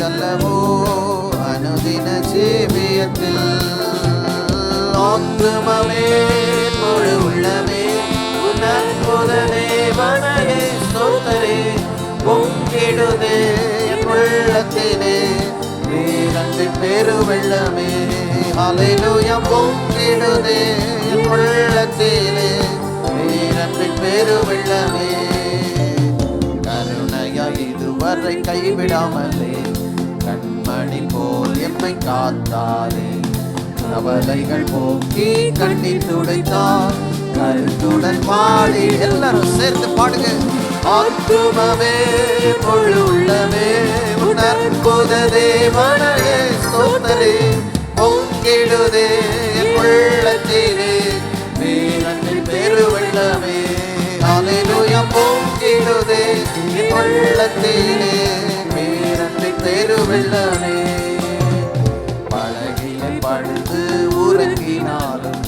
அல்லவோ அனுதின ஜீவியத்தில். ஆத்துமமே முழு உள்ளமே உன் அற்புத தேவனையே ஸ்தோத்திரே. பொங்கிடுதே என் உள்ளத்திலே வீரத்தின் பெருவெள்ளமே. ஹல்லேலூயா. பொங்கிடுதே என் உள்ளத்திலே வீரத்தின் பெருவெள்ளமே. கருணையா இதுவரை கைவிடாமலே கண்மணி போல் எம்மை காத்தாரே. கவலைகள் போக்கி கண்ணீர் துடைத்தார் கருத்துடன் பாடி. எல்லாரும் சேர்ந்து பாடுங்க. ஆத்துமமே முழு உள்ளமே உன் அற்புத தேவனையே ஸ்தோத்திரே. பொங்கிடுதே என் உள்ளத்திலே வீரத்தின் பெருவெள்ளமே. ஹல்லேலூயா. பொங்கிடுதே என் உள்ளத்திலே வீரத்தின் பெருவெள்ளமே. படகில படுத்து உறங்கினாலும்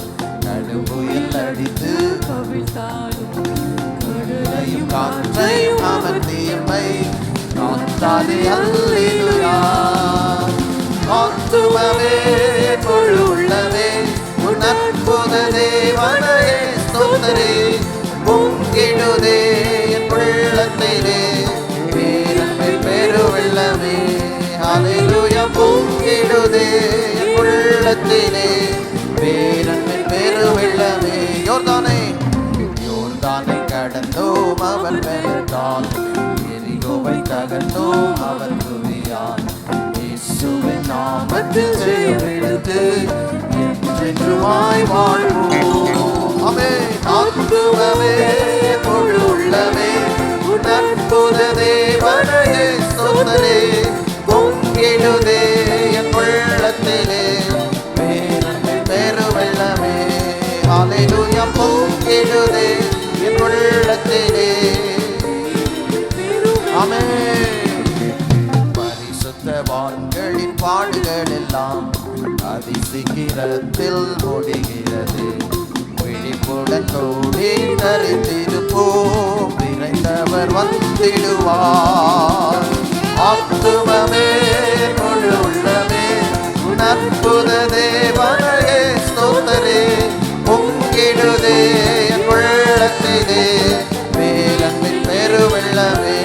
நடுவுயில் அடித்து கவிழ்த்தாலும் கடலையும் காற்றையும் அமர்த்தியம்மை காத்தாதே. அல்லேலூயா. ஆத்துமமே முழு உள்ளமே உன் அற்புத தேவனையே ஸ்தோத்திரே. பொங்கிடுதே என் உள்ளத்திலே வீரத்தின் பெருவெள்ளமே. ஹல்லேலூயா. பொங்கிடுதே என் உள்ளத்திலே வீரத்தின் பெருவெள்ளமே. யோர்தானை கடந்தோம் அவன் பெயர்த்தால், எரிகோவை தகர்ந்தோம் அவன் துதியால். இயேசுவின் நாமத்தில் ஜெயம் எடுத்து என்றென்றுமாய் வாழ்வோம். ஆமென். ஆத்துமமே முழு உள்ளமே உன் அற்புத தேவனையே ஸ்தோத்திரே. பொங்கிடுதே என் உள்ளத்திலே வீரத்தின் பெருவெள்ளமே. ஹல்லேலூயா. பொங்கிடுதே என் உள்ளத்திலே. ஆமென். பரிசுத்தவான்களின் பாடுகள் எல்லாம் அதிசீக்கிரத்தில் முடிகிறது. விழிப்புடன் கூடி தரித்திருப்போம், விரைந்தவர் வந்திடுவார். ஆத்துமமே முழு உள்ளமே உன் அற்புத தேவனையே ஸ்தோத்திரே. பொங்கிடுதே என் உள்ளத்திலே வீரத்தின் பெருவெள்ளமே.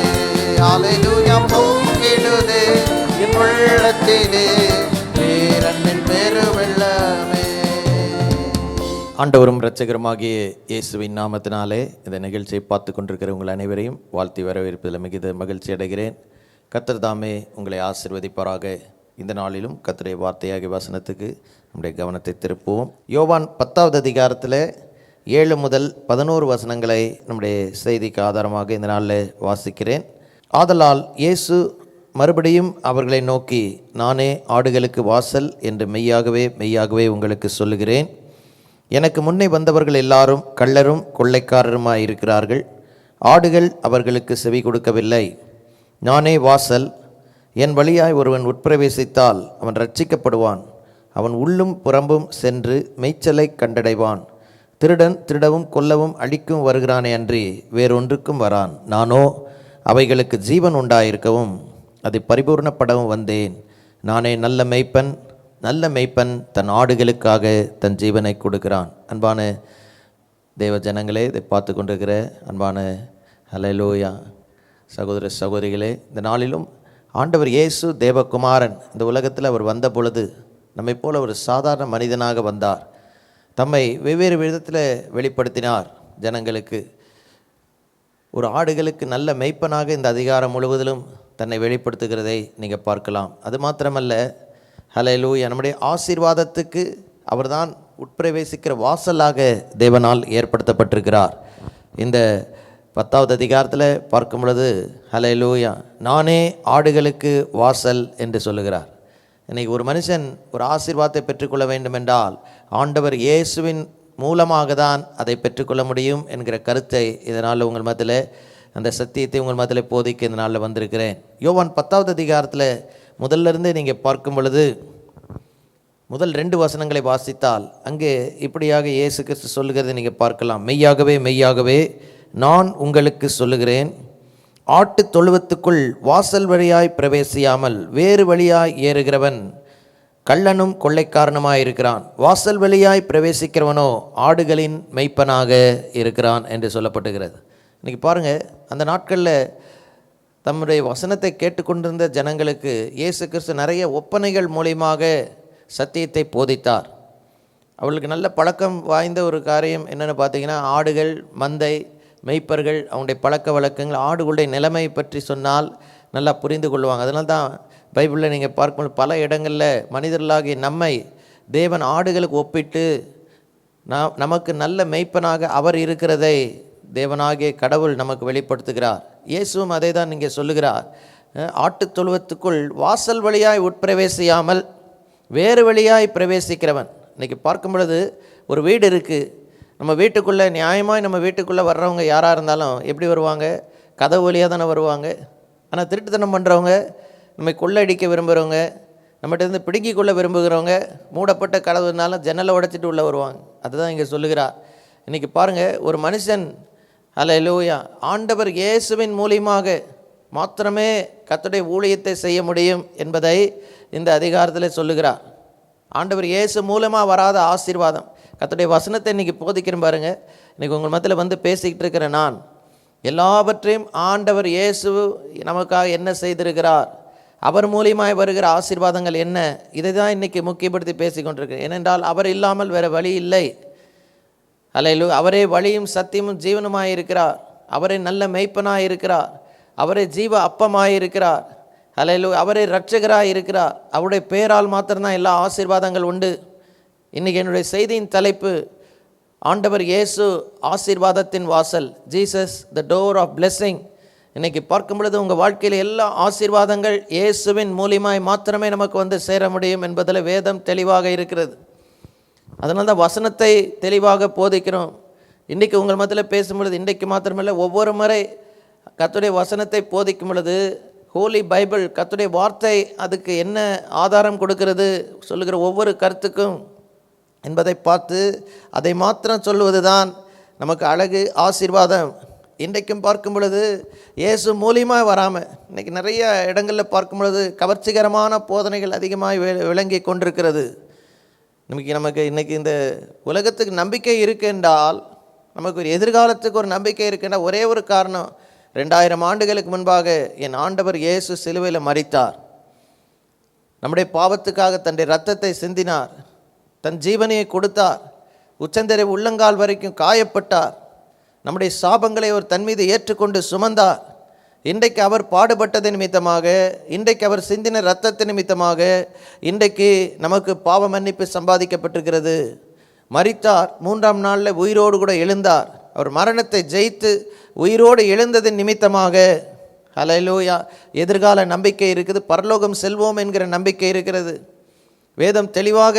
ஹல்லேலூயா. பொங்கிடுதே என் உள்ளத்திலே வீரத்தின் பெருவெள்ளமே. ஆண்டவரும் இரட்சகருமாகிய இயேசுவின் நாமத்தினாலே இந்த நிகழ்ச்சியை பார்த்து கொண்டிருக்கிற உங்கள் அனைவரையும் வாழ்த்தி வரவேற்பதில் மிகுந்த மகிழ்ச்சி அடைகிறேன். கர்த்தர் தாமே உங்களை ஆசீர்வதிப்பாராக. இந்த நாளிலும் கர்த்தருடைய வார்த்தையாகிய வசனத்துக்கு நம்முடைய கவனத்தை திருப்புவோம். யோவான் 10வது அதிகாரத்தில் 7 முதல் 11 வசனங்களை நம்முடைய செய்திக்கு ஆதாரமாக இந்த நாளில் வாசிக்கிறேன். ஆதலால் இயேசு மறுபடியும் அவர்களை நோக்கி, நானே ஆடுகளுக்கு வாசல் என்று மெய்யாகவே மெய்யாகவே உங்களுக்கு சொல்லுகிறேன். எனக்கு முன்னே வந்தவர்கள் எல்லாரும் கள்ளரும் கொள்ளைக்காரருமாய் இருக்கிறார்கள். ஆடுகள் அவர்களுக்கு செவி கொடுக்கவில்லை. நானே வாசல். என் வழியாய் ஒருவன் உட்பிரவேசித்தால் அவன் ரட்சிக்கப்படுவான். அவன் உள்ளும் புறம்பும் சென்று மேய்ச்சலை கண்டடைவான். திருடன் திருடவும் கொல்லவும் அழிக்கும் வருகிறானே அன்றி வேறொன்றுக்கும் வரான். நானோ அவைகளுக்கு ஜீவன் உண்டாயிருக்கவும் அதை பரிபூர்ணப்படவும் வந்தேன். நானே நல்ல மேய்ப்பன். நல்ல மேய்ப்பன் தன் ஆடுகளுக்காக தன் ஜீவனை கொடுக்கிறான். அன்பான தேவ ஜனங்களே, இதை பார்த்து கொண்டிருக்கிற அன்பான ஹல்லேலூயா சகோதர சகோதரிகளே, இந்த நாளிலும் ஆண்டவர் இயேசு தேவகுமாரன் இந்த உலகத்தில் அவர் வந்த பொழுது நம்மை போல ஒரு சாதாரண மனிதனாக வந்தார். தம்மை வெவ்வேறு விதத்தில் வெளிப்படுத்தினார் ஜனங்களுக்கு. ஒரு ஆடுகளுக்கு நல்ல மேய்ப்பனாக இந்த அதிகாரம் முழுவதிலும் தன்னை வெளிப்படுத்துகிறதை நீங்கள் பார்க்கலாம். அது மாத்திரமல்ல, ஹல்லேலூயா, நம்முடைய ஆசீர்வாதத்துக்கு அவர்தான் உட்பிரவேசிக்கிற வாசலாக தேவனால் ஏற்படுத்தப்பட்டிருக்கிறார். இந்த 10வது அதிகாரத்தில் பார்க்கும் பொழுது ஹல்லேலூயா, நானே ஆடுகளுக்கு வாசல் என்று சொல்லுகிறார். இன்றைக்கி ஒரு மனுஷன் ஒரு ஆசீர்வாதத்தை பெற்றுக்கொள்ள வேண்டுமென்றால் ஆண்டவர் இயேசுவின் மூலமாக தான் அதை பெற்றுக்கொள்ள முடியும் என்கிற கருத்தை இதனால் உங்கள் மத்தியில், அந்த சத்தியத்தை உங்கள் மத்தியில் போதிக்க இந்த நாளில் வந்திருக்கிறேன். யோவான் 10வது அதிகாரத்தில் முதல்லிருந்தே நீங்கள் பார்க்கும் பொழுது முதல் 2 வசனங்களை வாசித்தால் அங்கே இப்படியாக இயேசு கிறிஸ்து சொல்லுகிறதை நீங்கள் பார்க்கலாம். மெய்யாகவே மெய்யாகவே நான் உங்களுக்கு சொல்லுகிறேன், ஆட்டு தொழுவத்துக்குள் வாசல் வழியாய் பிரவேசியாமல் வேறு வழியாய் ஏறுகிறவன் கள்ளனும் கொள்ளைக்காரனுமாயிருக்கிறான். வாசல் வழியாய் பிரவேசிக்கிறவனோ ஆடுகளின் மெய்ப்பனாக இருக்கிறான் என்று சொல்லப்பட்டுகிறது. இன்றைக்கி பாருங்கள், அந்த நாட்களில் தம்முடைய வசனத்தை கேட்டுக்கொண்டிருந்த ஜனங்களுக்கு இயேசு கிறிஸ்து நிறைய ஒப்பனைகள் மூலியமாக சத்தியத்தை போதித்தார். அவளுக்கு நல்ல பழக்கம் வாய்ந்த ஒரு காரியம் என்னென்னு பார்த்தீங்கன்னா, ஆடுகள், மந்தை, மெய்ப்பர்கள், அவங்களுடைய பழக்க வழக்கங்கள், ஆடுகளுடைய நிலைமை பற்றி சொன்னால் நல்லா புரிந்து கொள்வாங்க. அதனால தான் பைபிளில் நீங்கள் பார்க்கும்போது பல இடங்களில் மனிதர்களாகிய நம்மை தேவன் ஆடுகளுக்கு ஒப்பிட்டு நமக்கு நல்ல மெய்ப்பனாக அவர் இருக்கிறதை தேவனாகிய கடவுள் நமக்கு வெளிப்படுத்துகிறார். இயேசுவும் அதை தான் இங்கே சொல்லுகிறார். ஆட்டு தொழுவத்துக்குள் வாசல் வழியாய் உட்பிரவேசியாமல் வேறு வழியாய் பிரவேசிக்கிறவன். இன்றைக்கி பார்க்கும் பொழுது ஒரு வீடு இருக்குது, நம்ம வீட்டுக்குள்ளே நியாயமாய் நம்ம வீட்டுக்குள்ளே வர்றவங்க யாராக இருந்தாலும் எப்படி வருவாங்க? கதவு வழியாக தானே வருவாங்க. ஆனால் திருட்டுத்தனம் பண்ணுறவங்க, நம்மை கொள்ளடிக்க விரும்புகிறவங்க, நம்மகிட்ட இருந்து பிடுங்கிக் கொள்ள விரும்புகிறவங்க மூடப்பட்ட கதவுனாலும் ஜன்னலை உடைச்சிட்டு உள்ளே வருவாங்க. அதுதான் இங்கே சொல்லுகிறார். இன்றைக்கி பாருங்கள், ஒரு மனுஷன் அல்லேலூயா ஆண்டவர் இயேசுவின் மூலியமாக மாத்திரமே கர்த்தருடைய ஊழியத்தை செய்ய முடியும் என்பதை இந்த அதிகாரத்தில் சொல்லுகிறார். ஆண்டவர் இயேசு மூலமாக வராத ஆசீர்வாதம், கர்த்தருடைய வசனத்தை இன்றைக்கி போதிக்கிறேன் பாருங்கள். இன்றைக்கி உங்கள் மத்தியில் வந்து பேசிக்கிட்டு இருக்கிற நான் எல்லாவற்றையும் ஆண்டவர் இயேசு நமக்காக என்ன செய்திருக்கிறார், அவர் மூலியமாய் வருகிற ஆசீர்வாதங்கள் என்ன, இதை தான் இன்றைக்கி முக்கியப்படுத்தி பேசிக்கொண்டிருக்கிறேன். ஏனென்றால் அவர் இல்லாமல் வேறு வழி இல்லை. அல்லேலூயா. அவரே வழியும் சத்தியமும் ஜீவனுமாய் இருக்கிறார். அவரே நல்ல மெய்ப்பனாய் இருக்கிறார். அவரே ஜீவ அப்பமாய் இருக்கிறார். அல்லேலூயா. அவரே இரட்சகராய் இருக்கிறார். அவருடைய பெயரால் மாத்திரம்தான் எல்லா ஆசீர்வாதங்கள் உண்டு. இன்றைக்கி என்னுடைய செய்தியின் தலைப்பு, ஆண்டவர் இயேசு ஆசீர்வாதத்தின் வாசல், Jesus the door of blessing. இன்றைக்கி பார்க்கும் பொழுது உங்கள் வாழ்க்கையில் எல்லா ஆசீர்வாதங்கள் இயேசுவின் மூலியமாய் மாத்திரமே நமக்கு வந்து சேர முடியும் என்பதில் வேதம் தெளிவாக இருக்கிறது. அதனால தான் வசனத்தை தெளிவாக போதிக்கிறோம். இன்றைக்கி உங்கள் மத்தியில் பேசும்பொழுது, இன்றைக்கு மாத்திரமில்லை, ஒவ்வொரு முறை கர்த்தருடைய வசனத்தை போதிக்கும் பொழுது ஹோலி பைபிள், கர்த்தருடைய வார்த்தை அதுக்கு என்ன ஆதாரம் கொடுக்கிறது, சொல்லுகிற ஒவ்வொரு கருத்துக்கும் என்பதை பார்த்து அதை மாத்திரம் சொல்லுவது தான் நமக்கு அழகு, ஆசீர்வாதம். இன்றைக்கும் பார்க்கும் பொழுது இயேசு மூலியமாக வராமல் இன்றைக்கி நிறைய இடங்களில் பார்க்கும் பொழுது கவர்ச்சிகரமான போதனைகள் அதிகமாக விளங்கி கொண்டிருக்கிறது. நமக்கு இன்றைக்கி இந்த உலகத்துக்கு நம்பிக்கை இருக்குன்றால், நமக்கு ஒரு எதிர்காலத்துக்கு ஒரு நம்பிக்கை இருக்குன்றால் ஒரே ஒரு காரணம், 2000 ஆண்டுகளுக்கு முன்பாக என் ஆண்டவர் இயேசு சிலுவையில் மரித்தார், நம்முடைய பாவத்துக்காக தன்னுடைய இரத்தத்தை சிந்தினார், தன் ஜீவனையை கொடுத்தார், உச்சந்தரை உள்ளங்கால் வரைக்கும் காயப்பட்டார், நம்முடைய சாபங்களை அவர் தன் மீது ஏற்றுக்கொண்டு சுமந்தார். இன்றைக்கு அவர் பாடுபட்டது நிமித்தமாக, இன்றைக்கு அவர் சிந்தின இரத்தத்தின் நிமித்தமாக இன்றைக்கு நமக்கு பாவ மன்னிப்பு சம்பாதிக்கப்பட்டிருக்கிறது. மரித்தார், 3ஆம் நாளில் உயிரோடு கூட எழுந்தார். அவர் மரணத்தை ஜெயித்து உயிரோடு எழுந்ததின் நிமித்தமாக ஹல்லேலூயா எதிர்கால நம்பிக்கை இருக்குது, பரலோகம் செல்வோம் என்கிற நம்பிக்கை இருக்கிறது. வேதம் தெளிவாக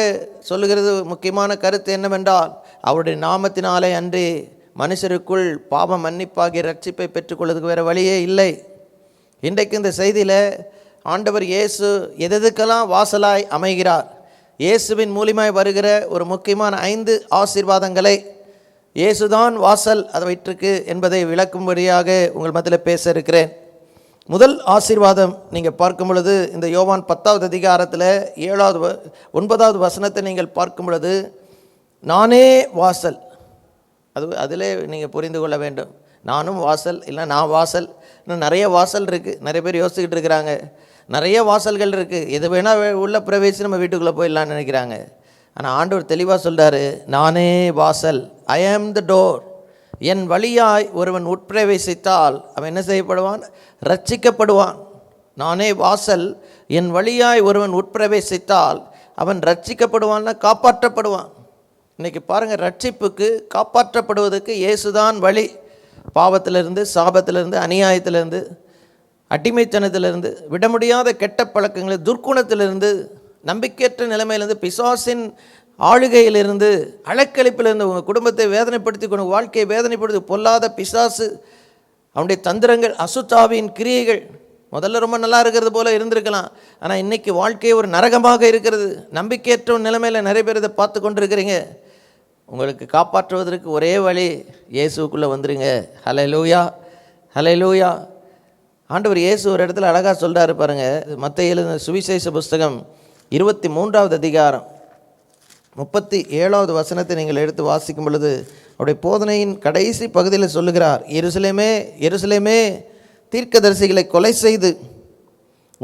சொல்லுகிறது. முக்கியமான கருத்து என்னவென்றால், அவருடைய நாமத்தினாலே அன்றி மனுஷருக்குள் பாவ மன்னிப்பாகிய ரட்சிப்பை பெற்றுக்கொள்வதற்கு வேறு வழியே இல்லை. இன்றைக்கு இந்த செய்தியில் ஆண்டவர் இயேசு எதுக்கெல்லாம் வாசலாய் அமைகிறார், இயேசுவின் மூலியமாய் வருகிற ஒரு முக்கியமான 5 ஆசீர்வாதங்களை இயேசுதான் வாசல் அதை விட்டிருக்கு என்பதை விளக்கும்படியாக உங்கள் மத்தியில் பேச இருக்கிறேன். முதல் ஆசீர்வாதம் நீங்கள் பார்க்கும் பொழுது இந்த யோவான் 10வது அதிகாரத்தில் 9வது வசனத்தை நீங்கள் பார்க்கும் பொழுது, நானே வாசல், அதிலே நீங்கள் புரிந்து கொள்ள வேண்டும். நானும் வாசல், இல்லை நான் வாசல். இன்னும் நிறைய வாசல் இருக்குது. நிறைய பேர் யோசிச்சுக்கிட்டு இருக்கிறாங்க, நிறைய வாசல்கள் இருக்குது, எது வேணால் உள்ள பிரவேசி நம்ம வீட்டுக்குள்ளே போயிடலான்னு நினைக்கிறாங்க. ஆனால் ஆண்டவர் தெளிவாக சொல்கிறாரு, நானே வாசல், ஐ ஆம் த டோர். என் வழியாய் ஒருவன் உட்பிரவேசித்தால் அவன் என்ன செய்யப்படுவான்? ரட்சிக்கப்படுவான். நானே வாசல், என் வழியாய் ஒருவன் உட்பிரவேசித்தால் அவன் ரட்சிக்கப்படுவான்னா காப்பாற்றப்படுவான். இன்றைக்கி பாருங்கள், ரட்சிப்புக்கு காப்பாற்றப்படுவதற்கு இயேசுதான் வழி. பாவத்திலிருந்து, சாபத்திலிருந்து, அநியாயத்திலிருந்து, அடிமைத்தனத்திலிருந்து, விட முடியாத கெட்ட பழக்கங்கள், துர்க்குணத்திலிருந்து, நம்பிக்கையற்ற நிலைமையிலிருந்து, பிசாசின் ஆளுகையிலிருந்து, அலக்களிப்பிலிருந்து, உங்கள் குடும்பத்தை வேதனைப்படுத்தி கொண்டு வாழ்க்கையை வேதனைப்படுத்தி பொல்லாத பிசாசு அவனுடைய தந்திரங்கள், அசுத்தாவின் கிரியைகள். முதல்ல ரொம்ப நல்லா இருக்கிறது போல் இருந்திருக்கலாம், ஆனால் இன்றைக்கி வாழ்க்கையை ஒரு நரகமாக இருக்கிறது. நம்பிக்கையற்ற நிலைமையில் நிறைய பேர் இதை பார்த்து கொண்டிருக்கிறீங்க. உங்களுக்கு காப்பாற்றுவதற்கு ஒரே வழி, இயேசுக்குள்ளே வந்துடுங்க. ஹல்லேலூயா, ஹல்லேலூயா. ஆண்டவர் இயேசு ஒரு இடத்துல அழகாக சொல்கிறாரு பாருங்க. மத்தேயு எழுதின சுவிசேஷ புஸ்தகம் 23வது அதிகாரம் 37வது வசனத்தை நீங்கள் எடுத்து வாசிக்கும் பொழுது அவருடைய போதனையின் கடைசி பகுதியில் சொல்லுகிறார், எருசலேமே எருசலேமே, தீர்க்கதரிசிகளை கொலை செய்து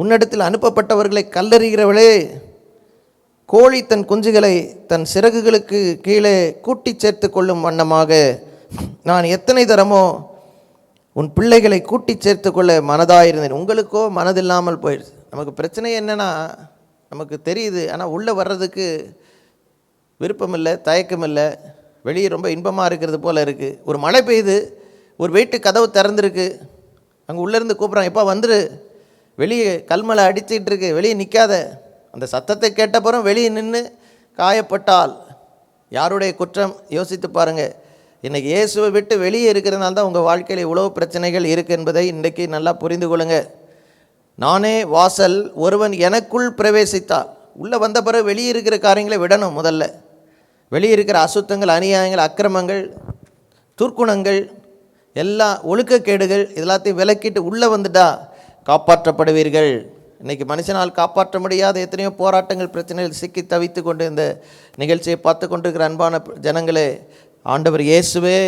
உன்னிடத்தில் அனுப்பப்பட்டவர்களை கல்லறிகிறவளே, கோழி தன் குஞ்சுகளை தன் சிறகுகளுக்கு கீழே கூட்டி சேர்த்து கொள்ளும் வண்ணமாக நான் எத்தனை தரமோ உன் பிள்ளைகளை கூட்டி சேர்த்து கொள்ள மனதாயிருந்தேன், உங்களுக்கோ மனதில்லாமல் போயிடுச்சு. நமக்கு பிரச்சனை என்னென்னா, நமக்கு தெரியுது, ஆனால் உள்ளே வர்றதுக்கு விருப்பம் இல்லை, தயக்கம் இல்லை. வெளியே ரொம்ப இன்பமாக இருக்கிறது போல் இருக்குது. ஒரு மழை பெய்யுது, ஒரு வீட்டு கதவு திறந்துருக்கு, அங்கே உள்ளேருந்து கூப்பிட்றான், எப்போ வந்துரு, வெளியே கல்மலை அடிச்சிட்டு இருக்கு, வெளியே நிற்காத. அந்த சத்தத்தை கேட்டப்புறம் வெளியே நின்று காயப்பட்டால் யாருடைய குற்றம்? யோசித்து பாருங்கள். இன்றைக்கி இயேசுவை விட்டு வெளியே இருக்கிறதுனால தான் உங்கள் வாழ்க்கையில் இவ்வளோ பிரச்சனைகள் இருக்குது என்பதை இன்றைக்கி நல்லா புரிந்து கொள்ளுங்க. நானே வாசல், ஒருவன் எனக்குள் பிரவேசித்தால். உள்ளே வந்த பிறகு வெளியே இருக்கிற காரியங்களை விடணும். முதல்ல வெளியே இருக்கிற அசுத்தங்கள், அநியாயங்கள், அக்கிரமங்கள், துர்க்குணங்கள், எல்லா ஒழுக்கக்கேடுகள் இதெல்லாத்தையும் விலக்கிட்டு உள்ளே வந்துட்டா காப்பாற்றப்படுவீர்கள். இன்றைக்கி மனுஷனால் காப்பாற்ற முடியாத எத்தனையோ போராட்டங்கள், பிரச்சனைகள் சிக்கி தவித்து கொண்டு இந்த நிகழ்ச்சியை பார்த்து கொண்டிருக்கிற அன்பான ஜனங்களே, ஆண்டவர் இயேசுவே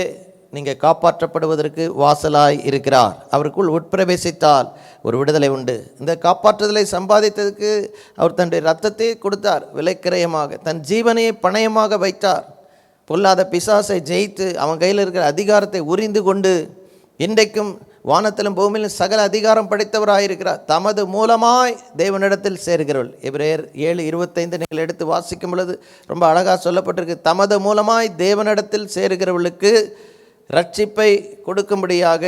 நீங்கள் காப்பாற்றப்படுவதற்கு வாசலாய் இருக்கிறார். அவருக்குள் உட்பிரவேசித்தால் ஒரு விடுதலை உண்டு. இந்த காப்பாற்றுதலை சம்பாதித்ததுக்கு அவர் தன்னுடைய இரத்தத்தை கொடுத்தார், விலைக்கிரயமாக தன் ஜீவனையை பணயமாக வைத்தார். பொல்லாத பிசாசை ஜெயித்து அவன் கையில் இருக்கிற அதிகாரத்தை உரிந்து கொண்டு இன்றைக்கும் வானத்திலும் பூமியிலும் சகல அதிகாரம் படைத்தவராயிருக்கிறார். தமது மூலமாய் தேவனிடத்தில் சேர்கிறவள். எபிரேயர் 7:25 நீங்கள் எடுத்து வாசிக்கும் பொழுது ரொம்ப அழகாக சொல்லப்பட்டிருக்கு. தமது மூலமாய் தேவனிடத்தில் சேர்கிறவளுக்கு ரட்சிப்பை கொடுக்கும்படியாக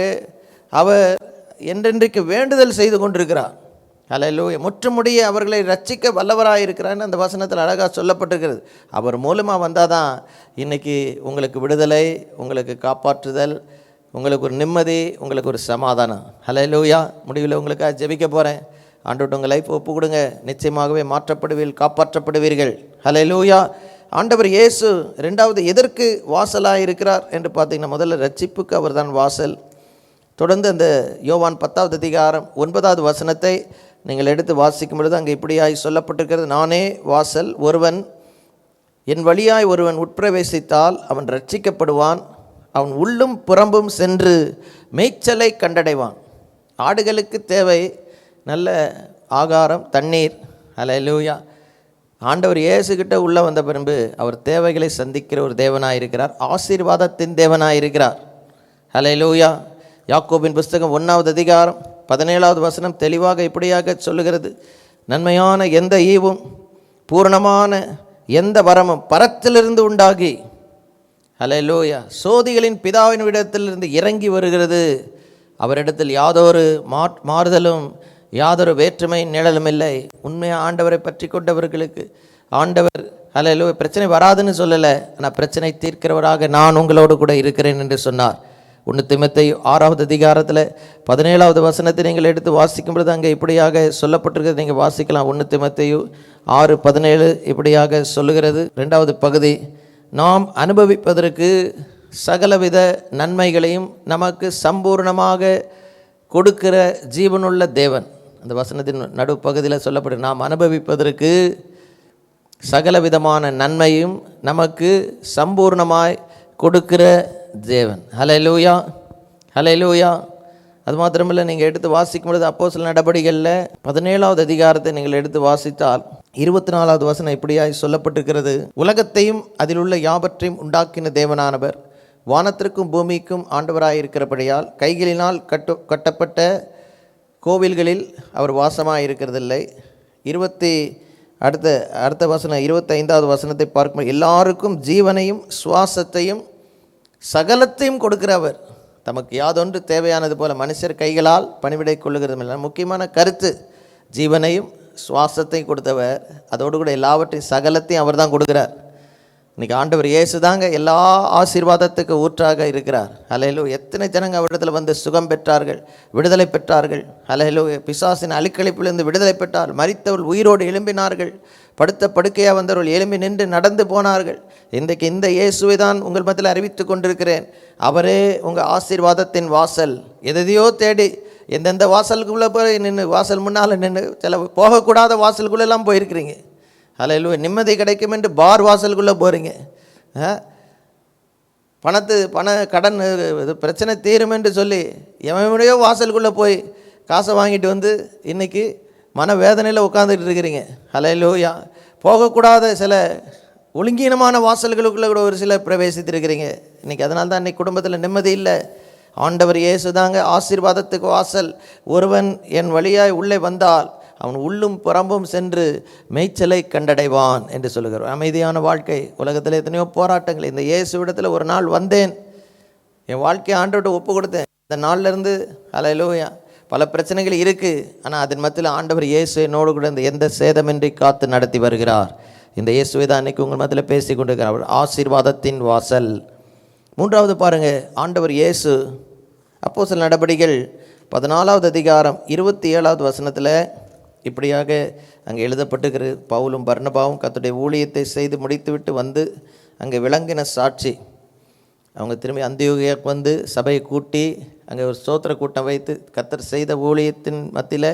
அவர் என்றென்றைக்கு வேண்டுதல் செய்து கொண்டிருக்கிறார். அல்லேலூயா. முற்றுமுடிய அவர்களை ரட்சிக்க வல்லவராயிருக்கிறான்னு அந்த வசனத்தில் அழகாக சொல்லப்பட்டிருக்கிறது. அவர் மூலமாக வந்தால் தான் இன்றைக்கி உங்களுக்கு விடுதலை, உங்களுக்கு காப்பாற்றுதல், உங்களுக்கு ஒரு நிம்மதி, உங்களுக்கு ஒரு சமாதானம். அல்லேலூயா. முடிவில் உங்களுக்காக ஜெபிக்க போகிறேன். ஆண்டவர்கிட்ட உங்கள் லைஃப் ஒப்பு கொடுங்க. நிச்சயமாகவே மாற்றப்படுவீர்கள், காப்பாற்றப்படுவீர்கள். அல்லேலூயா. ஆண்டவர் இயேசு ரெண்டாவது எதற்கு வாசலாக இருக்கிறார் என்று பார்த்தீங்கன்னா, முதல்ல ரட்சிப்புக்கு அவர் தான் வாசல். தொடர்ந்து அந்த யோவான் 10வது அதிகாரம் 9வது வசனத்தை நீங்கள் எடுத்து வாசிக்கும் பொழுது அங்கே இப்படியாய் சொல்லப்பட்டிருக்கிறது, நானே வாசல், ஒருவன் என் வழியாய் ஒருவன் உட்பிரவேசித்தால் அவன் ரட்சிக்கப்படுவான், அவன் உள்ளும் புறம்பும் சென்று மேய்ச்சலை கண்டடைவான். ஆடுகளுக்கு தேவை நல்ல ஆகாரம், தண்ணீர். அல்லேலூயா. ஆண்டவர் இயேசுகிட்ட உள்ளே வந்த பிறகு அவர் தேவைகளை சந்திக்கிற ஒரு தேவனாயிருக்கிறார், ஆசீர்வாதத்தின் தேவனாயிருக்கிறார். அல்லேலூயா. யாக்கோபின் புஸ்தகம் 1வது அதிகாரம் 17வது வசனம் தெளிவாக இப்படியாக சொல்லுகிறது, நன்மையான எந்த ஈவும் பூரணமான எந்த வரமும் பரத்திலிருந்து உண்டாகி, அல்லேலூயா, சோதிகளின் பிதாவின் இடத்திலிருந்து இறங்கி வருகிறது. அவரிடத்தில் யாதொரு மாறுதலும் யாதொரு வேற்றுமை நிழலும் இல்லை. உண்மையாக ஆண்டவரை பற்றி கொண்டவர்களுக்கு ஆண்டவர் அல்லேலூயா பிரச்சனை வராதுன்னு சொல்லலை, ஆனால் பிரச்சனை தீர்க்கிறவராக நான் உங்களோடு கூட இருக்கிறேன் என்று சொன்னார். 1 தீமோத்தேயு 6வது அதிகாரத்தில் 17வது வசனத்தை நீங்கள் எடுத்து வாசிக்கும் பொழுது அங்கே இப்படியாக சொல்லப்பட்டிருக்கிறது. நீங்கள் வாசிக்கலாம். 1 தீமோத்தேயு 6:17 இப்படியாக சொல்லுகிறது. 2வது பகுதி, நாம் அனுபவிப்பதற்கு சகலவித நன்மைகளையும் நமக்கு சம்பூர்ணமாக கொடுக்கிற ஜீவனுள்ள தேவன். அந்த வசனத்தின் நடுப்பகுதியில் சொல்லப்படும், நாம் அனுபவிப்பதற்கு சகலவிதமான நன்மையும் நமக்கு சம்பூர்ணமாய் கொடுக்கிற தேவன். ஹல்லேலூயா, ஹல்லேலூயா. அது மாத்திரமில்லை, நீங்கள் எடுத்து வாசிக்கும் பொழுது அப்போஸ்தலர் நடபடிகளில் 17வது அதிகாரத்தை நீங்கள் எடுத்து வாசித்தால் 24வது வசனம் இப்படியாய் சொல்லப்பட்டிருக்கிறது, உலகத்தையும் அதில் உள்ள யாவற்றையும் உண்டாக்கின தேவனானவர் வானத்திற்கும் பூமிக்கும் ஆண்டவராயிருக்கிறபடியால் கைகளினால் கட்டப்பட்ட கோவில்களில் அவர் வாசமாக இருக்கிறதில்லை. அடுத்த வசனம் 25வது வசனத்தை பார்க்கும்போது, எல்லாருக்கும் ஜீவனையும் சுவாசத்தையும் சகலத்தையும் கொடுக்கிறவர், தமக்கு யாதொன்று தேவையானது போல மனுஷர் கைகளால் பணிவிடை கொள்ளுகிறது. முக்கியமான கருத்து, ஜீவனையும் சுவாசத்தையும் கொடுத்தவர், அதோடு கூட எல்லாவற்றையும் சகலத்தையும் அவர் தான் கொடுக்குறார். இன்றைக்கி ஆண்டவர் இயேசு தாங்க எல்லா ஆசீர்வாதத்துக்கு ஊற்றாக இருக்கிறார். அல்லேலூயா. எத்தனை ஜனங்க அவரிடத்தில் வந்து சுகம் பெற்றார்கள், விடுதலை பெற்றார்கள். அல்லேலூயா. பிசாசின் அழுக்களிப்பிலிருந்து விடுதலை பெற்றார்கள். மரித்தவர்கள் உயிரோடு எழும்பினார்கள். படுத்த படுக்கையாக வந்தவர்கள் எழும்பி நின்று நடந்து போனார்கள். இன்றைக்கு இந்த இயேசுவை தான் உங்கள் மத்தியில் அறிவித்து கொண்டிருக்கிறேன். அவரே உங்கள் ஆசீர்வாதத்தின் வாசல். எதையோ தேடி எந்தெந்த வாசலுக்குள்ளே போய் நின்று வாசல் முன்னால் நின்று சில போகக்கூடாத வாசலுக்குள்ளெல்லாம் போயிருக்கிறீங்க. ஹல்லேலூயா. நிம்மதி கிடைக்கும் என்று பார் வாசலுக்குள்ளே போகிறீங்க. பண கடன் இது பிரச்சனை தீரும் என்று சொல்லி எவனையோ வாசலுக்குள்ளே போய் காசை வாங்கிட்டு வந்து இன்றைக்கி மனவேதனையில் உட்காந்துட்டு இருக்கிறீங்க. ஹல்லேலூயா. போகக்கூடாத சில ஒழுங்கீனமான வாசல்களுக்குள்ளே கூட ஒரு சிலர் பிரவேசித்திருக்கிறீங்க இன்றைக்கி. அதனால தான் இன்றைக்கி குடும்பத்தில் நிம்மதி இல்லை. ஆண்டவர் இயேசு தாங்க ஆசீர்வாதத்துக்கு வாசல். ஒருவன் என் வழியாய் உள்ளே வந்தால் அவன் உள்ளும் புறம்பும் சென்று மேய்ச்சலை கண்டடைவான் என்று சொல்லுகிறார். அமைதியான வாழ்க்கை. உலகத்தில் எத்தனையோ போராட்டங்கள். இந்த இயேசுவிடத்தில் ஒரு நாள் வந்தேன், என் வாழ்க்கையை ஆண்டவர்கிட்ட ஒப்பு கொடுத்தேன். இந்த நாள்லேருந்து ஹல்லேலூயா பல பிரச்சனைகள் இருக்குது. ஆனால் அதன் மத்தியில் ஆண்டவர் இயேசு என்னோடு கூட இந்த எந்த சேதமின்றி காத்து நடத்தி வருகிறார். இந்த இயேசுவை தான் அன்றைக்கி உங்கள் மத்தியில் பேசி கொண்டிருக்கிறார். ஆசீர்வாதத்தின் வாசல். மூன்றாவது பாருங்கள், ஆண்டவர் இயேசு அப்போஸ்தலர் நடபடிகள் 14வது அதிகாரம் 27வது வசனத்தில் இப்படியாக அங்கே எழுதப்பட்டிருக்கிறது. பவுலும் பர்னபாவும் கர்த்தருடைய ஊழியத்தை செய்து முடித்துவிட்டு வந்து அங்கே விளங்கின சாட்சி. அவங்க திரும்பி அந்தியோகியாவுக்கு வந்து சபையை கூட்டி அங்கே ஒரு ஸ்தோத்திர கூட்டம் வைத்து கர்த்தர் செய்த ஊழியத்தின் மத்தியில்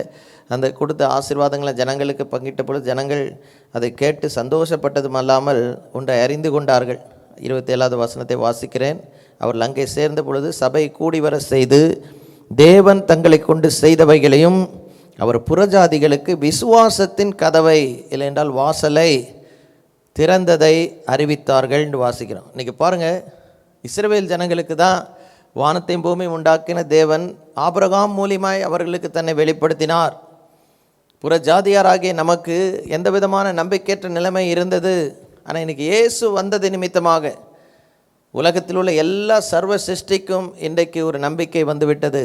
அந்த கொடுத்த ஆசீர்வாதங்களை ஜனங்களுக்கு பங்கிட்ட பொழுது ஜனங்கள் அதை கேட்டு சந்தோஷப்பட்டதும் அல்லாமல் ஒன்றை அறிந்து கொண்டார்கள். 27வது வசனத்தை வாசிக்கிறேன். அவர்கள் அங்கே சேர்ந்த பொழுது சபை கூடி வர செய்து தேவன் தங்களை கொண்டு செய்தவைகளையும் அவர் புறஜாதிகளுக்கு விசுவாசத்தின் கதவை இல்லை என்றால் வாசலை திறந்ததை அறிவித்தார்கள் என்று வாசிக்கிறோம். இன்றைக்கி பாருங்கள், இஸ்ரவேல் ஜனங்களுக்கு தான் வானத்தையும் பூமியும் உண்டாக்கின தேவன் ஆபிரகாம் மூலியமாய் அவர்களுக்கு தன்னை வெளிப்படுத்தினார். புறஜாதியாராகிய நமக்கு எந்த விதமான நம்பிக்கையற்ற நிலைமை இருந்தது. ஆனால் இன்றைக்கி இயேசு வந்தது நிமித்தமாக உலகத்தில் உள்ள எல்லா சர்வ சிருஷ்டிக்கும் இன்றைக்கு ஒரு நம்பிக்கை வந்துவிட்டது.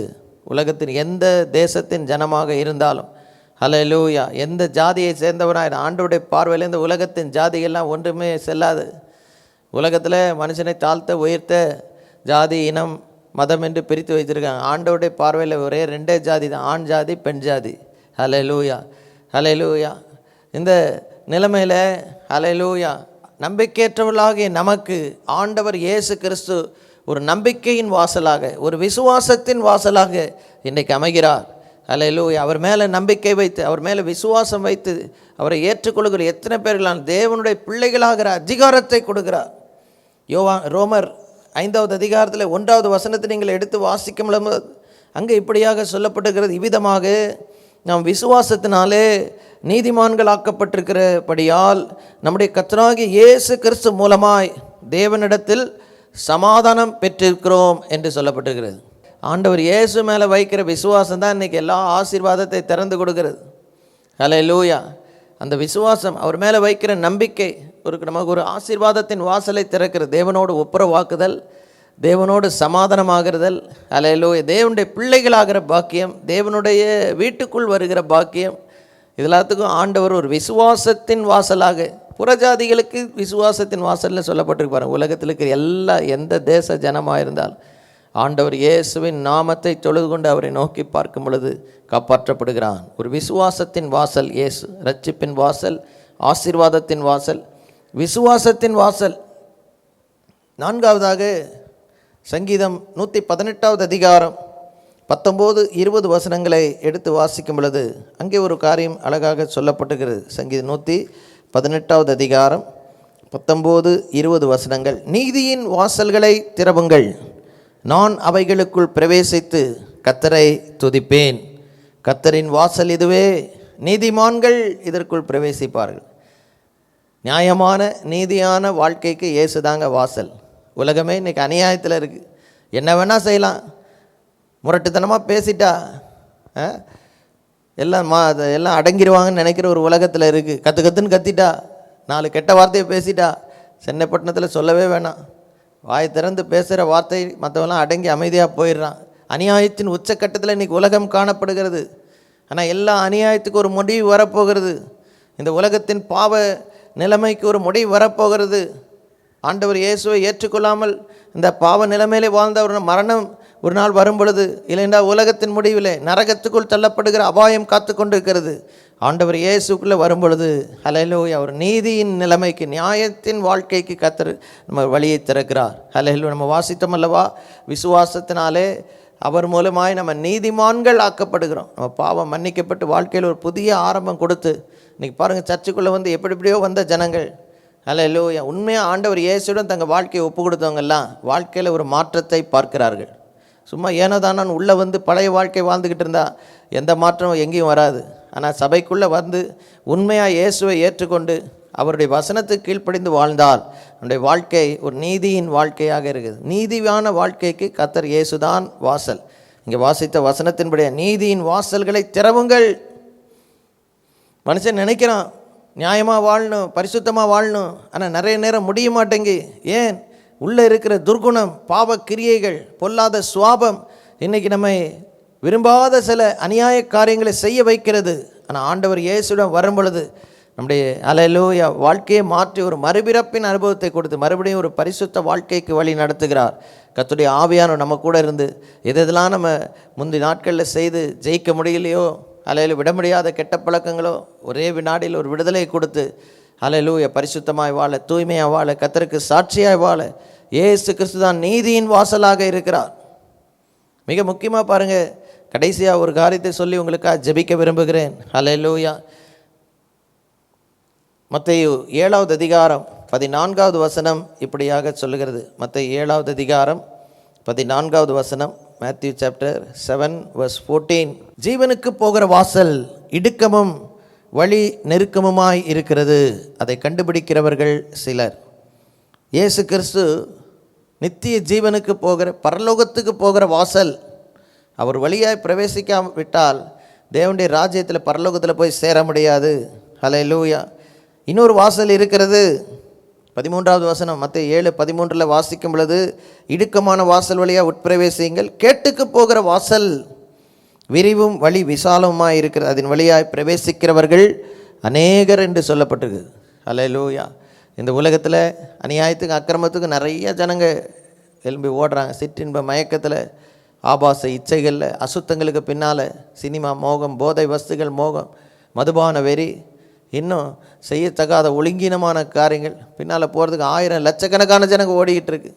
உலகத்தின் எந்த தேசத்தின் ஜனமாக இருந்தாலும் ஹல்லேலூயா எந்த ஜாதியை சேர்ந்தவனாக ஆண்டவருடைய பார்வையில் இந்த உலகத்தின் ஜாதிகள்லாம் ஒன்றுமே செல்லாது. உலகத்தில் மனுஷனை தாழ்த்த உயர்த்த ஜாதி இனம் மதம் என்று பிரித்து வைத்திருக்காங்க. ஆண்டவருடைய பார்வையில் ஒரே ரெண்டே ஜாதி தான், ஆண் ஜாதி பெண் ஜாதி. ஹல்லேலூயா ஹல்லேலூயா. இந்த நிலைமையில் ஹல்லேலூயா நம்பிக்கையற்றவர்களாகிய நமக்கு ஆண்டவர் இயேசு கிறிஸ்து ஒரு நம்பிக்கையின் வாசலாக ஒரு விசுவாசத்தின் வாசலாக இன்றைக்கு அமைகிறார். ஹல்லேலூயா. அவர் மேலே நம்பிக்கை வைத்து அவர் மேலே விசுவாசம் வைத்து அவரை ஏற்றுக்கொள்கிற எத்தனை பேர்களால் தேவனுடைய பிள்ளைகளாகிற அதிகாரத்தை கொடுக்கிறார். ரோமர் 5வது அதிகாரத்தில் 1வது வசனத்தை நீங்கள் எடுத்து வாசிக்கும் அங்கே இப்படியாக சொல்லப்பட்டிருக்கிறது. இவ்விதமாக நாம் விசுவாசத்தினாலே நீதிமான்கள் ஆக்கப்பட்டிருக்கிறபடியால் நம்முடைய கர்த்தராகிய இயேசு கிறிஸ்து மூலமாய் தேவனிடத்தில் சமாதானம் பெற்றிருக்கிறோம் என்று சொல்லப்பட்டிருக்கிறது. ஆண்டவர் இயேசு மேலே வைக்கிற விசுவாசம் தான் இன்றைக்கி எல்லா ஆசீர்வாதத்தை திறந்து கொடுக்கிறது. ஹல்லேலூயா. அந்த விசுவாசம் அவர் மேலே வைக்கிற நம்பிக்கை நமக்கு ஒரு ஆசீர்வாதத்தின் வாசலை திறக்கிறது. தேவனோடு ஒப்புரவாக்குதல், தேவனோடு சமாதானமாகிறதல். ஹல்லேலூயா. தேவனுடைய பிள்ளைகளாகிற பாக்கியம், தேவனுடைய வீட்டுக்குள் வருகிற பாக்கியம், இதெல்லாத்துக்கும் ஆண்டவர் ஒரு விசுவாசத்தின் வாசலாக புறஜாதிகளுக்கு விசுவாசத்தின் வாசலில் சொல்லப்பட்டிருப்பார். உலகத்தில் இருக்கிற எந்த தேச ஜனமாக இருந்தாலும் ஆண்டவர் இயேசுவின் நாமத்தை தொழுது கொண்டு அவரை நோக்கி பார்க்கும் பொழுது காப்பாற்றப்படுகிறான். ஒரு விசுவாசத்தின் வாசல் இயேசு. ரட்சிப்பின் வாசல், ஆசீர்வாதத்தின் வாசல், விசுவாசத்தின் வாசல். நான்காவதாக சங்கீதம் 118வது அதிகாரம் 19-20 வசனங்களை எடுத்து வாசிக்கும் பொழுது அங்கே ஒரு காரியம் அழகாக சொல்லப்பட்டிருக்கிறது. சங்கீதம் 118வது அதிகாரம் 19-20 வசனங்கள். நீதியின் வாசல்களை திறவுங்கள், நான் அவைகளுக்குள் பிரவேசித்து கர்த்தரை துதிப்பேன். கர்த்தரின் வாசல் இதுவே, நீதிமான்கள் இதற்குள் பிரவேசிப்பார்கள். நியாயமான நீதியான வாழ்க்கைக்கு இயேசுதாங்க வாசல். உலகமே இன்றைக்கி அநியாயத்தில் இருக்குது. என்ன வேணால் செய்யலாம். முரட்டுத்தனமாக பேசிட்டா எல்லாம் அடங்கிடுவாங்கன்னு நினைக்கிற ஒரு உலகத்தில் இருக்குது. கற்றுன்னு கத்திட்டா, 4 கெட்ட வார்த்தையை பேசிட்டா, சென்னைப்பட்டினத்தில் சொல்லவே வேணாம். வாய் திறந்து பேசுகிற வார்த்தை மற்றவெல்லாம் அடங்கி அமைதியாக போயிடுறான். அநியாயத்தின் உச்சக்கட்டத்தில் இன்றைக்கி உலகம் காணப்படுகிறது. ஆனால் எல்லா அநியாயத்துக்கும் ஒரு முடிவு வரப்போகிறது. இந்த உலகத்தின் பாவ நிலைமைக்கு ஒரு முடிவு வரப்போகிறது. ஆண்டவர் இயேசுவை ஏற்றுக்கொள்ளாமல் இந்த பாவ நிலைமையிலே வாழ்ந்த மரணம் ஒரு நாள் வரும் பொழுது, இல்லைண்டா உலகத்தின் முடிவிலே நரகத்துக்குள் தள்ளப்படுகிற அபாயம் காத்து கொண்டிருக்கிறது. ஆண்டவர் இயேசுக்குள்ளே வரும் பொழுது ஹல்லேலூயா அவர் நீதியின் நிலைமைக்கு, நியாயத்தின் வாழ்க்கைக்கு கர்த்தர் நம்ம வழியை திறக்கிறார். ஹல்லேலூயா. நம்ம வாசித்தோம் அல்லவா, விசுவாசத்தினாலே அவர் மூலமாய் நம்ம நீதிமான்கள் ஆக்கப்படுகிறோம். நம்ம பாவம் மன்னிக்கப்பட்டு வாழ்க்கையில் ஒரு புதிய ஆரம்பம் கொடுத்து, இன்றைக்கி பாருங்கள், சர்ச்சுக்குள்ளே வந்து எப்படியோ வந்த ஜனங்கள், அல்லேலூயா, உண்மையாக ஆண்டவர் இயேசுடன் தங்கள் வாழ்க்கையை ஒப்பு கொடுத்தவங்கெல்லாம் வாழ்க்கையில் ஒரு மாற்றத்தை பார்க்கிறார்கள். சும்மா ஏனோதானான் உள்ளே வந்து பழைய வாழ்க்கை வாழ்ந்துக்கிட்டு இருந்தால் எந்த மாற்றமும் எங்கேயும் வராது. ஆனால் சபைக்குள்ளே வந்து உண்மையாக இயேசுவை ஏற்றுக்கொண்டு அவருடைய வசனத்துக்கு கீழ்ப்படிந்து வாழ்ந்தால் நம்முடைய வாழ்க்கை ஒரு நீதியின் வாழ்க்கையாக இருக்குது. நீதியான வாழ்க்கைக்கு கர்த்தர் இயேசுதான் வாசல். இங்கே வாசித்த வசனத்தின்படியே நீதியின் வாசல்களை திறவுங்கள். மனுஷன் நினைக்கிறான் நியாயமாக வாழணும், பரிசுத்தமாக வாழணும், ஆனால் நிறைய நேரம் முடிய மாட்டேங்கி. ஏன்? உள்ளே இருக்கிற துர்குணம், பாவ கிரியைகள், பொல்லாத சுவாபம் இன்றைக்கி நம்மை விரும்பாத சில அநியாய காரியங்களை செய்ய வைக்கிறது. ஆனால் ஆண்டவர் இயேசுடன் வரும் பொழுது நம்முடைய அல்லேலூயா வாழ்க்கையை மாற்றி ஒரு மறுபிறப்பின் அனுபவத்தை கொடுத்து மறுபடியும் ஒரு பரிசுத்த வாழ்க்கைக்கு வழி நடத்துகிறார். கர்த்தருடைய ஆவியானவர் நம்ம கூட இருந்து எதெல்லாம் நம்ம முந்தைய நாட்களில் செய்து ஜெயிக்க முடியலையோ, அல்லேலூயா விட முடியாத கெட்ட பழக்கங்களோ ஒரே வினாடியில் ஒரு விடுதலை கொடுத்து அல்லேலூயா பரிசுத்தமாய் வாழ, தூய்மையாக வாழ, கர்த்தருக்கு சாட்சியாய் வாழ இயேசு கிறிஸ்து தான் நீதியின் வாசலாக இருக்கிறார். மிக முக்கியமாக பாருங்கள், கடைசியாக ஒரு காரியத்தை சொல்லி உங்களுக்காக ஜெபிக்க விரும்புகிறேன். அல்லேலூயா. மத்தேயு 7வது அதிகாரம் 14வது வசனம் இப்படியாக சொல்லுகிறது. மத்தேயு 7வது அதிகாரம் 14வது வசனம், மேத்யூ சாப்டர் 7:14. ஜீவனுக்கு போகிற வாசல் இடுக்கமும் வழி நெருக்கமுமாய் இருக்கிறது, அதை கண்டுபிடிக்கிறவர்கள் சிலர். இயேசு கிறிஸ்து நித்திய ஜீவனுக்கு போகிற, பரலோகத்துக்கு போகிற வாசல். அவர் வழியாய் பிரவேசிக்காவிட்டால் தேவனுடைய ராஜ்யத்தில் பரலோகத்தில் போய் சேர முடியாது. ஹல்லேலூயா. இன்னொரு வாசல் இருக்கிறது. 13வது வசனம் மத்தேயு 7:13 வாசிக்கும் பொழுது, இடுக்கமான வாசல் வழியாக உட்பிரவேசியுங்கள், கேட்டுக்கு போகிற வாசல் விரிவும் வழி விசாலமுமாய் இருக்கிறது, அதன் வழியாய் பிரவேசிக்கிறவர்கள் அநேகர் என்று சொல்லப்பட்டிருக்கு. ஹல்லேலூயா. இந்த உலகத்தில் அநியாயத்துக்கு அக்கிரமத்துக்கு நிறைய ஜனங்க எழும்பி ஓடுறாங்க. சிற்றின்ப மயக்கத்தில், ஆபாச இச்சைகளில், அசுத்தங்களுக்கு பின்னால் சினிமா மோகம், போதை வஸ்துகள் மோகம், மதுபான வெறி, இன்னும் செய்யத்தகாத ஒழுங்கீனமான காரியங்கள் பின்னால் போகிறதுக்கு 1000 லட்சக்கணக்கான ஜனங்க ஓடிக்கிட்டு இருக்கு.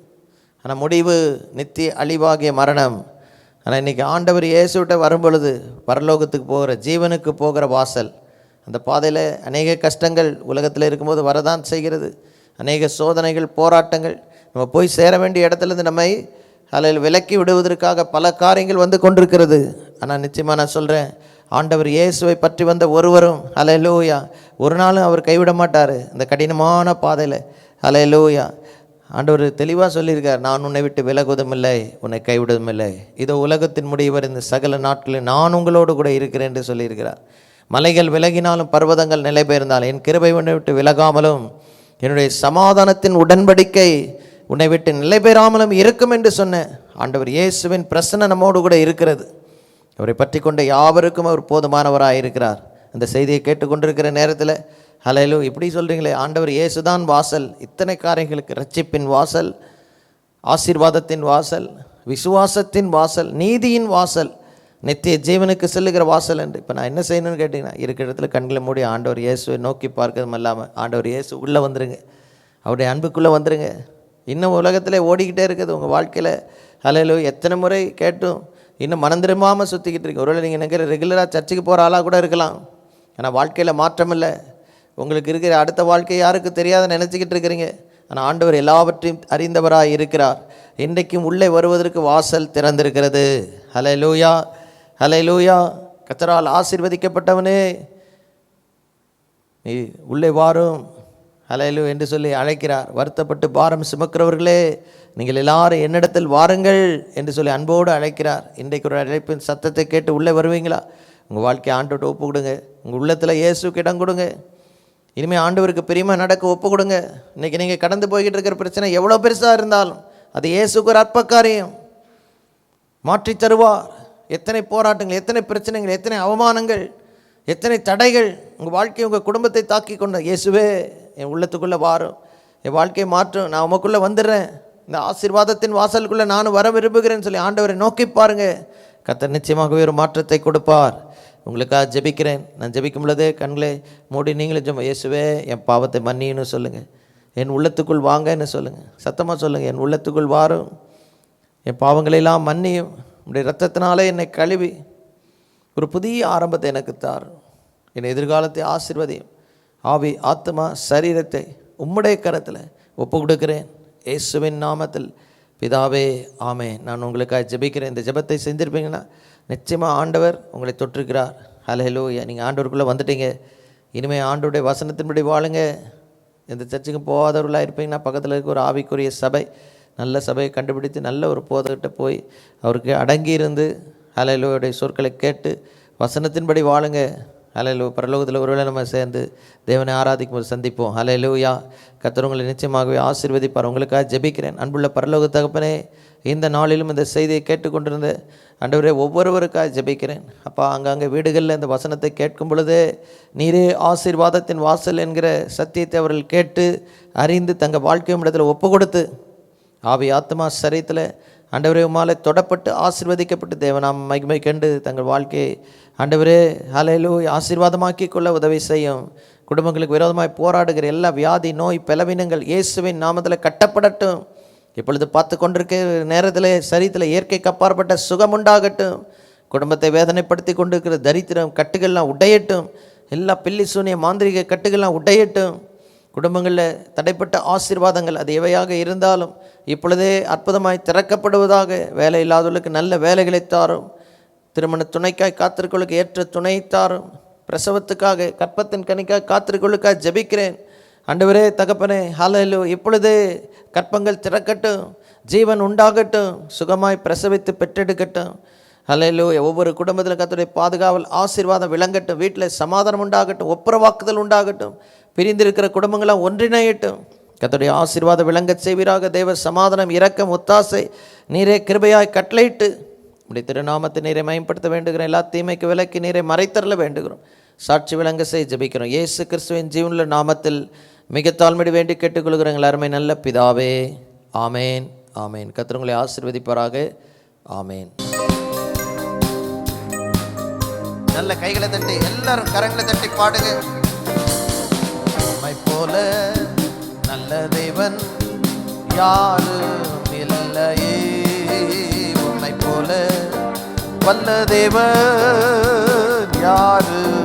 ஆனால் முடிவு நித்திய அழிவாகிய மரணம். ஆனால் இன்றைக்கி ஆண்டவர் இயேசுவிட்ட வரும் பொழுது பரலோகத்துக்கு போகிற, ஜீவனுக்கு போகிற வாசல். அந்த பாதையில் அநேக கஷ்டங்கள் உலகத்தில் இருக்கும்போது வரதான் செய்கிறது. அநேக சோதனைகள், போராட்டங்கள், நம்ம போய் சேர வேண்டிய இடத்துலேருந்து நம்மை அதில் விலக்கி விடுவதற்காக பல காரியங்கள் வந்து கொண்டிருக்கிறது. ஆனால் நிச்சயமாக நான் சொல்கிறேன், ஆண்டவர் இயேசுவை பற்றி வந்த ஒருவரும் ஹல்லேலூயா ஒரு நாளும் அவர் கைவிட மாட்டார். இந்த கடினமான பாதையில் ஹல்லேலூயா ஆண்டவர் தெளிவாக சொல்லியிருக்கார், நான் உன்னை விட்டு விலகுவதும் இல்லை, உன்னை கைவிடுவதும் இல்லை, இதோ உலகத்தின் முடிவர் இந்த சகல நாட்களில் நான் உங்களோடு கூட இருக்கிறேன் என்று சொல்லியிருக்கிறார். மலைகள் விலகினாலும் பர்வதங்கள் நிலை பெயர்ந்தாலும் என் கிருபை உன்னை விட்டு விலகாமலும் என்னுடைய சமாதானத்தின் உடன்படிக்கை உன்னை விட்டு நிலை பெறாமலும் இருக்கும் என்று சொன்ன ஆண்டவர் இயேசுவின் பிரசன்னம் நம்மோடு கூட இருக்கிறது. அவரை பற்றி கொண்ட யாவருக்கும் அவர் போதுமானவராக இருக்கிறார். அந்த செய்தியை கேட்டுக்கொண்டிருக்கிற நேரத்தில் ஹல்லேலூயா இப்படி சொல்கிறீங்களே, ஆண்டவர் இயேசுதான் வாசல், இத்தனை காரியங்களுக்கு, ரட்சிப்பின் வாசல், ஆசீர்வாதத்தின் வாசல், விசுவாசத்தின் வாசல், நீதியின் வாசல், நித்திய ஜீவனுக்கு செல்லுகிற வாசல் என்று. இப்போ நான் என்ன செய்யணும்னு கேட்டிங்கன்னா, இருக்கிற இடத்துல கண்களை மூடி ஆண்டவர் இயேசுவை நோக்கி பார்க்கறதும் இல்லாமல் ஆண்டவர் இயேசு உள்ளே வந்துடுங்க, அவருடைய அன்புக்குள்ளே வந்துடுங்க. இன்னும் உலகத்தில் ஓடிக்கிட்டே இருக்குது உங்கள் வாழ்க்கையில். ஹல்லேலூயா எத்தனை முறை கேட்டும் இன்னும் மனம் திரும்பாமல் சுற்றிக்கிட்டு இருக்கு. ஒருவேளை நீங்கள் நினைக்கிற ரெகுலராக சர்ச்சுக்கு போகிற ஆளாக கூட இருக்கலாம், ஆனால் வாழ்க்கையில் மாற்றம் இல்லை. உங்களுக்கு இருக்கிற அடுத்த வாழ்க்கை யாருக்கு தெரியாத நினச்சிக்கிட்டு இருக்கிறீங்க. ஆனால் ஆண்டவர் எல்லாவற்றையும் அறிந்தவராக இருக்கிறார். இன்றைக்கும் உள்ளே வருவதற்கு வாசல் திறந்திருக்கிறது. ஹல்லேலூயா ஹல்லேலூயா. கர்த்தரால் ஆசீர்வதிக்கப்பட்டவனே நீ உள்ளே வாரும் ஹல்லேலூயா என்று சொல்லி அழைக்கிறார். வருத்தப்பட்டு பாரம் சுமக்கிறவர்களே நீங்கள் எல்லாரும் என்னிடத்தில் வாருங்கள் என்று சொல்லி அன்போடு அழைக்கிறார். இன்றைக்கு ஒரு அழைப்பின் சத்தத்தை கேட்டு உள்ளே வருவீங்களா? உங்கள் வாழ்க்கையை ஆண்டவர்கிட்ட ஒப்பு கொடுங்க. உங்கள் உள்ளத்தில் இயேசுக்கு இடம் கொடுங்க. இனிமேல் ஆண்டவருக்கு பிரியமாக நடக்க ஒப்பு கொடுங்க. இன்றைக்கி நீங்கள் கடந்து போய்கிட்டு இருக்கிற பிரச்சனை எவ்வளோ பெருசாக இருந்தாலும் அது இயேசுக்கு ஒரு அற்ப காரியம், மாற்றி தருவார். எத்தனை போராட்டங்கள், எத்தனை பிரச்சனைகள், எத்தனை அவமானங்கள், எத்தனை தடைகள் உங்கள் வாழ்க்கையை, உங்கள் குடும்பத்தை தாக்கி கொண்ட இயேசுவே என் உள்ளத்துக்குள்ளே வாரும், என் வாழ்க்கையை மாற்றும், நான் உமக்குள்ளே வந்துடுறேன், இந்த ஆசீர்வாதத்தின் வாசலுக்குள்ளே நானும் வர விரும்புகிறேன்னு சொல்லி ஆண்டவரை நோக்கி பாருங்கள். கர்த்தர் நிச்சயமாகவே ஒரு மாற்றத்தை கொடுப்பார். உங்களுக்காக ஜெபிக்கிறேன். நான் ஜெபிக்கும் பொழுதே கண்களை மூடி நீங்களும் ஜெபம், இயேசுவே என் பாவத்தை மன்னின்னு சொல்லுங்கள், என் உள்ளத்துக்குள் வாங்கன்னு சொல்லுங்கள், சத்தமாக சொல்லுங்கள், என் உள்ளத்துக்குள் வாரும், என் பாவங்களெல்லாம் மன்னியும், உம்முடைய இரத்தத்தினாலே என்னை கழுவி ஒரு புதிய ஆரம்பத்தை எனக்கு தார். என் எதிர்காலத்தை ஆசீர்வதியும். ஆவி, ஆத்மா, சரீரத்தை உம்முடைய கரத்தில் ஒப்பு கொடுக்கிறேன் இயேசுவின் நாமத்தில் பிதாவே, ஆமென். நான் உங்களுக்காக ஜெபிக்கிறேன். இந்த ஜெபத்தை செஞ்சுருப்பீங்கன்னா நிச்சயமாக ஆண்டவர் உங்களை தொட்டிருக்கிறார். ஹல்லேலூயா. நீங்கள் ஆண்டவருக்குள்ளே வந்துட்டீங்க. இனிமேல் ஆண்டவருடைய வசனத்தின்படி வாழுங்க. எந்த சர்ச்சுக்கும் போகாதவர்களாக இருப்பீங்கன்னா பக்கத்தில் இருக்க ஒரு ஆவிக்குரிய சபை, நல்ல சபையை கண்டுபிடித்து நல்ல ஒரு போதகிட்ட போய் அவருக்கு அடங்கி இருந்து ஹல்லேலூயாவுடைய சொற்களை கேட்டு வசனத்தின்படி வாழுங்க. ஹல்லேலூயா. பரலோகத்தில் ஒருவேளை நம்ம சேர்ந்து தேவனை ஆராதிக்கும் போது சந்திப்போம். ஹல்லேலூயா. கர்த்தர் உங்களை நிச்சயமாகவே ஆசீர்வதிப்பார். உங்களுக்காக ஜெபிக்கிறேன். அன்புள்ள பரலோக தகப்பனே, இந்த நாளிலும் இந்த செய்தியை கேட்டுக்கொண்டிருந்த ஆண்டவரே ஒவ்வொருவருக்காக ஜெபிக்கிறேன். அப்பா, அங்கங்கே வீடுகளில் இந்த வசனத்தை கேட்கும் பொழுதே நீரே ஆசீர்வாதத்தின் வாசல் என்கிற சத்தியத்தை அவர்கள் கேட்டு அறிந்து தங்கள் வாழ்க்கை இடத்துல ஒப்பு கொடுத்து ஆவி, ஆத்மா, சரீரத்தில் ஆண்டவரே உம்மாலே தொடப்பட்டு ஆசீர்வதிக்கப்பட்டு தேவநாம மகிமை கண்டு தங்கள் வாழ்க்கையை ஆண்டவரே ஹல்லேலூயா ஆசீர்வாதமாக்கி கொள்ள உதவி செய்யும். குடும்பங்களுக்கு விரோதமாய் போராடுகிற எல்லா வியாதி, நோய், பலவீனங்கள் இயேசுவின் நாமத்தில் கட்டப்படட்டும். இப்பொழுது பார்த்து கொண்டிருக்க நேரத்தில் சரீரத்தில் இயற்கைக்கு அப்பாற்பட்ட சுகம் உண்டாகட்டும். குடும்பத்தை வேதனைப்படுத்தி கொண்டிருக்கிற தரித்திரம் கட்டுகள்லாம் உடையட்டும். எல்லா பில்லி சூனிய மாந்திரிக கட்டுகள்லாம் உடையட்டும். குடும்பங்களில் தடைப்பட்ட ஆசீர்வாதங்கள் அது எவையாக இருந்தாலும் இப்பொழுதே அற்புதமாய் திறக்கப்படுவதாக. வேலை இல்லாதவர்களுக்கு நல்ல வேலைகளை தாரும். திருமண துணைக்காய் காத்திருக்கொள்ளுக்கு ஏற்ற துணை தாரும். பிரசவத்துக்காக, கற்பத்தின் கனிக்காக காத்திருக்கொள்ளுக்காக ஜெபிக்கிறேன். ஆண்டவரே தகப்பனே, ஹல்லேலூயா. இப்பொழுதே கற்பங்கள் திறக்கட்டும், ஜீவன் உண்டாகட்டும், சுகமாய் பிரசவித்து பெற்றெடுக்கட்டும். ஹல்லேலூயா. ஒவ்வொரு குடும்பத்திலும் கர்த்தருடைய பாதுகாவல் ஆசீர்வாதம் விளங்கட்டும். வீட்டில் சமாதானம் உண்டாகட்டும், ஒப்புரவாக்குதல் உண்டாகட்டும். பிரிந்திருக்கிற குடும்பங்களாம் ஒன்றிணையட்டும். கர்த்தருடைய ஆசீர்வாதம் விளங்க செய்வீராக. தேவ சமாதானம், இரக்கம், ஒத்தாசை நீரே கிருபையாய் கட்டளையிட்டு உடைய திருநாமத்தை நீரை மயப்படுத்த வேண்டுகிறோம். எல்லா தீமைக்கு விலக்கி நீரை மறைத்தரல வேண்டுகிறோம். சாட்சி விளங்க செய்ய ஜெபிக்கிறோம். இயேசு கிறிஸ்துவின் ஜீவனுள்ள நாமத்தில் மிக தாழ்மையோடு வேண்டி கேட்டுக்கொள்கிறோம் எங்கள் அருமை நல்ல பிதாவே, ஆமேன், ஆமேன். கர்த்தர் உங்களை ஆசீர்வதிப்பாராக. ஆமேன். நல்ல கைகளை தட்டி எல்லாரும் கரங்களை தட்டி பாடுங்க. உம்மை போல நல்ல தேவன் யாரும் இல்லையே, உம்மை போல வல்ல தேவன் யாரும்